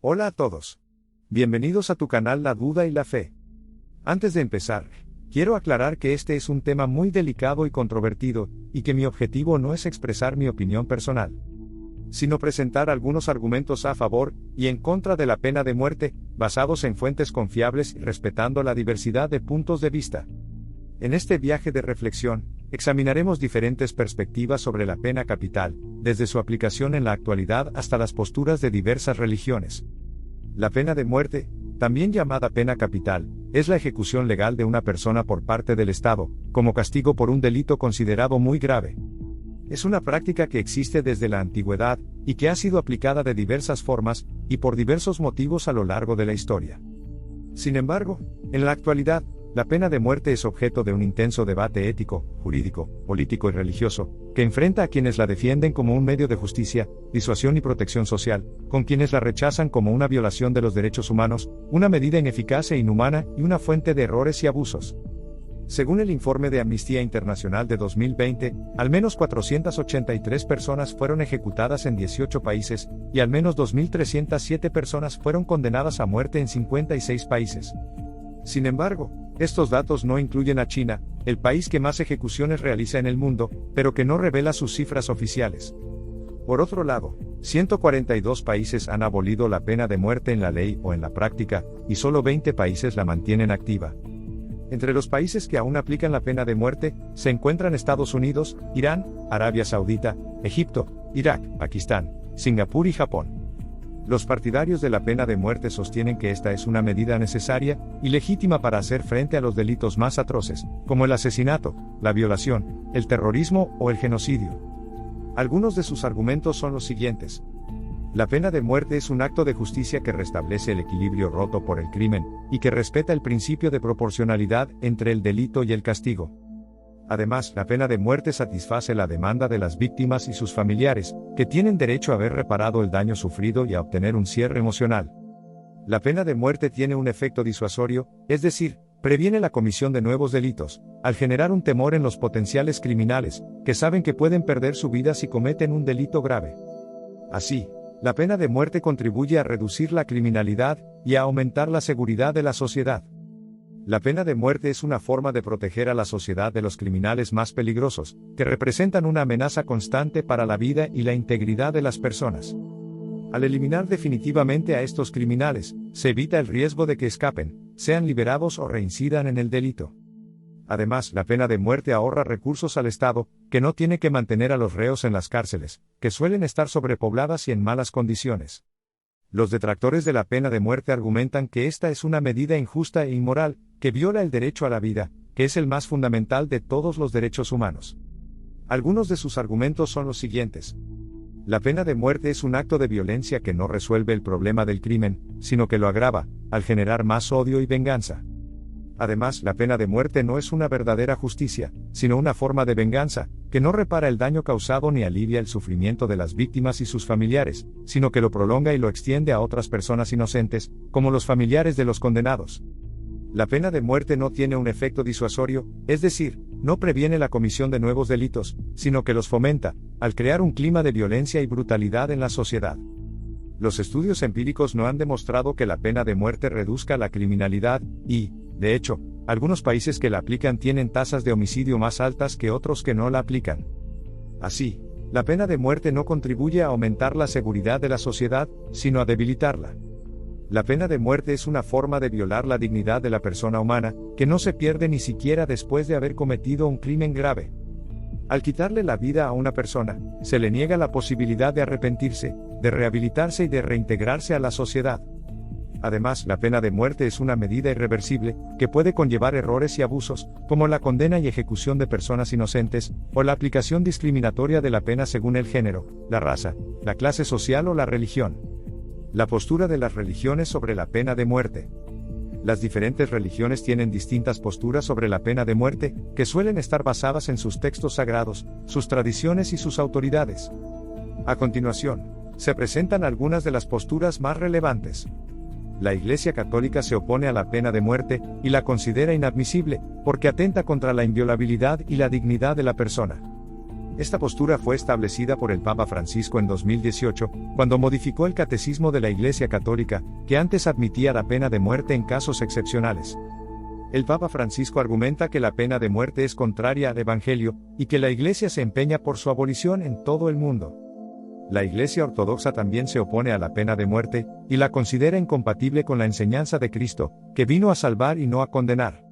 Hola a todos. Bienvenidos a tu canal La Duda y la Fe. Antes de empezar, quiero aclarar que este es un tema muy delicado y controvertido, y que mi objetivo no es expresar mi opinión personal, sino presentar algunos argumentos a favor y en contra de la pena de muerte, basados en fuentes confiables y respetando la diversidad de puntos de vista. En este viaje de reflexión, examinaremos diferentes perspectivas sobre la pena capital, desde su aplicación en la actualidad hasta las posturas de diversas religiones. La pena de muerte, también llamada pena capital, es la ejecución legal de una persona por parte del Estado, como castigo por un delito considerado muy grave. Es una práctica que existe desde la antigüedad, y que ha sido aplicada de diversas formas, y por diversos motivos a lo largo de la historia. Sin embargo, en la actualidad, la pena de muerte es objeto de un intenso debate ético, jurídico, político y religioso, que enfrenta a quienes la defienden como un medio de justicia, disuasión y protección social, con quienes la rechazan como una violación de los derechos humanos, una medida ineficaz e inhumana y una fuente de errores y abusos. Según el informe de Amnistía Internacional de 2020, al menos 483 personas fueron ejecutadas en 18 países, y al menos 2.307 personas fueron condenadas a muerte en 56 países. Sin embargo, estos datos no incluyen a China, el país que más ejecuciones realiza en el mundo, pero que no revela sus cifras oficiales. Por otro lado, 142 países han abolido la pena de muerte en la ley o en la práctica, y solo 20 países la mantienen activa. Entre los países que aún aplican la pena de muerte, se encuentran Estados Unidos, Irán, Arabia Saudita, Egipto, Irak, Pakistán, Singapur y Japón. Los partidarios de la pena de muerte sostienen que esta es una medida necesaria y legítima para hacer frente a los delitos más atroces, como el asesinato, la violación, el terrorismo o el genocidio. Algunos de sus argumentos son los siguientes. La pena de muerte es un acto de justicia que restablece el equilibrio roto por el crimen, y que respeta el principio de proporcionalidad entre el delito y el castigo. Además, la pena de muerte satisface la demanda de las víctimas y sus familiares, que tienen derecho a ver reparado el daño sufrido y a obtener un cierre emocional. La pena de muerte tiene un efecto disuasorio, es decir, previene la comisión de nuevos delitos, al generar un temor en los potenciales criminales, que saben que pueden perder su vida si cometen un delito grave. Así, la pena de muerte contribuye a reducir la criminalidad y a aumentar la seguridad de la sociedad. La pena de muerte es una forma de proteger a la sociedad de los criminales más peligrosos, que representan una amenaza constante para la vida y la integridad de las personas. Al eliminar definitivamente a estos criminales, se evita el riesgo de que escapen, sean liberados o reincidan en el delito. Además, la pena de muerte ahorra recursos al Estado, que no tiene que mantener a los reos en las cárceles, que suelen estar sobrepobladas y en malas condiciones. Los detractores de la pena de muerte argumentan que esta es una medida injusta e inmoral, que viola el derecho a la vida, que es el más fundamental de todos los derechos humanos. Algunos de sus argumentos son los siguientes. La pena de muerte es un acto de violencia que no resuelve el problema del crimen, sino que lo agrava, al generar más odio y venganza. Además, la pena de muerte no es una verdadera justicia, sino una forma de venganza, que no repara el daño causado ni alivia el sufrimiento de las víctimas y sus familiares, sino que lo prolonga y lo extiende a otras personas inocentes, como los familiares de los condenados. La pena de muerte no tiene un efecto disuasorio, es decir, no previene la comisión de nuevos delitos, sino que los fomenta, al crear un clima de violencia y brutalidad en la sociedad. Los estudios empíricos no han demostrado que la pena de muerte reduzca la criminalidad, y, de hecho, algunos países que la aplican tienen tasas de homicidio más altas que otros que no la aplican. Así, la pena de muerte no contribuye a aumentar la seguridad de la sociedad, sino a debilitarla. La pena de muerte es una forma de violar la dignidad de la persona humana, que no se pierde ni siquiera después de haber cometido un crimen grave. Al quitarle la vida a una persona, se le niega la posibilidad de arrepentirse, de rehabilitarse y de reintegrarse a la sociedad. Además, la pena de muerte es una medida irreversible, que puede conllevar errores y abusos, como la condena y ejecución de personas inocentes, o la aplicación discriminatoria de la pena según el género, la raza, la clase social o la religión. La postura de las religiones sobre la pena de muerte. Las diferentes religiones tienen distintas posturas sobre la pena de muerte, que suelen estar basadas en sus textos sagrados, sus tradiciones y sus autoridades. A continuación, se presentan algunas de las posturas más relevantes. La Iglesia Católica se opone a la pena de muerte, y la considera inadmisible, porque atenta contra la inviolabilidad y la dignidad de la persona. Esta postura fue establecida por el Papa Francisco en 2018, cuando modificó el Catecismo de la Iglesia Católica, que antes admitía la pena de muerte en casos excepcionales. El Papa Francisco argumenta que la pena de muerte es contraria al Evangelio, y que la Iglesia se empeña por su abolición en todo el mundo. La Iglesia Ortodoxa también se opone a la pena de muerte, y la considera incompatible con la enseñanza de Cristo, que vino a salvar y no a condenar.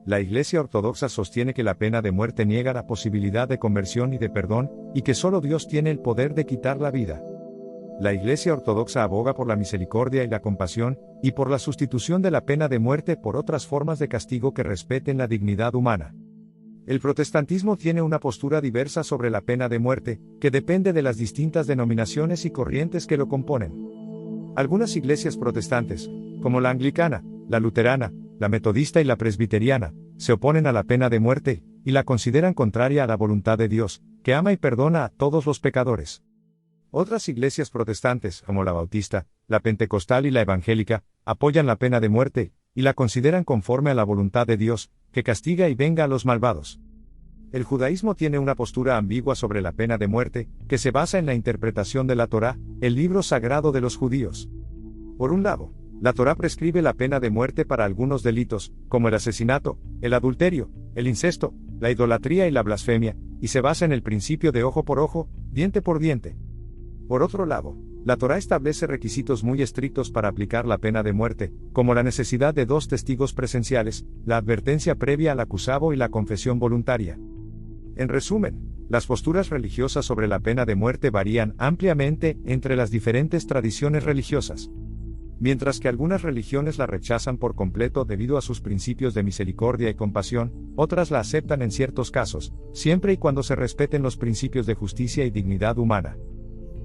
La Iglesia Ortodoxa sostiene que la pena de muerte niega la posibilidad de conversión y de perdón, y que solo Dios tiene el poder de quitar la vida. La Iglesia Ortodoxa aboga por la misericordia y la compasión, y por la sustitución de la pena de muerte por otras formas de castigo que respeten la dignidad humana. El protestantismo tiene una postura diversa sobre la pena de muerte, que depende de las distintas denominaciones y corrientes que lo componen. Algunas iglesias protestantes, como la anglicana, la luterana, la metodista y la presbiteriana, se oponen a la pena de muerte, y la consideran contraria a la voluntad de Dios, que ama y perdona a todos los pecadores. Otras iglesias protestantes, como la bautista, la pentecostal y la evangélica, apoyan la pena de muerte, y la consideran conforme a la voluntad de Dios, que castiga y venga a los malvados. El judaísmo tiene una postura ambigua sobre la pena de muerte, que se basa en la interpretación de la Torá, el libro sagrado de los judíos. Por un lado, la Torá prescribe la pena de muerte para algunos delitos, como el asesinato, el adulterio, el incesto, la idolatría y la blasfemia, y se basa en el principio de ojo por ojo, diente por diente. Por otro lado, la Torá establece requisitos muy estrictos para aplicar la pena de muerte, como la necesidad de 2 testigos presenciales, la advertencia previa al acusado y la confesión voluntaria. En resumen, las posturas religiosas sobre la pena de muerte varían ampliamente entre las diferentes tradiciones religiosas. Mientras que algunas religiones la rechazan por completo debido a sus principios de misericordia y compasión, otras la aceptan en ciertos casos, siempre y cuando se respeten los principios de justicia y dignidad humana.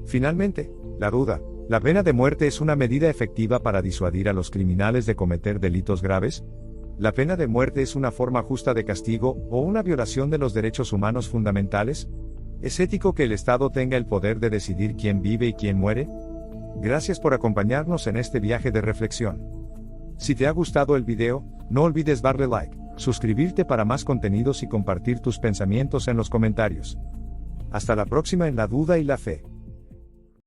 Finalmente, la duda, ¿la pena de muerte es una medida efectiva para disuadir a los criminales de cometer delitos graves? ¿La pena de muerte es una forma justa de castigo o una violación de los derechos humanos fundamentales? ¿Es ético que el Estado tenga el poder de decidir quién vive y quién muere? Gracias por acompañarnos en este viaje de reflexión. Si te ha gustado el video, no olvides darle like, suscribirte para más contenidos y compartir tus pensamientos en los comentarios. Hasta la próxima en La Duda y la Fe.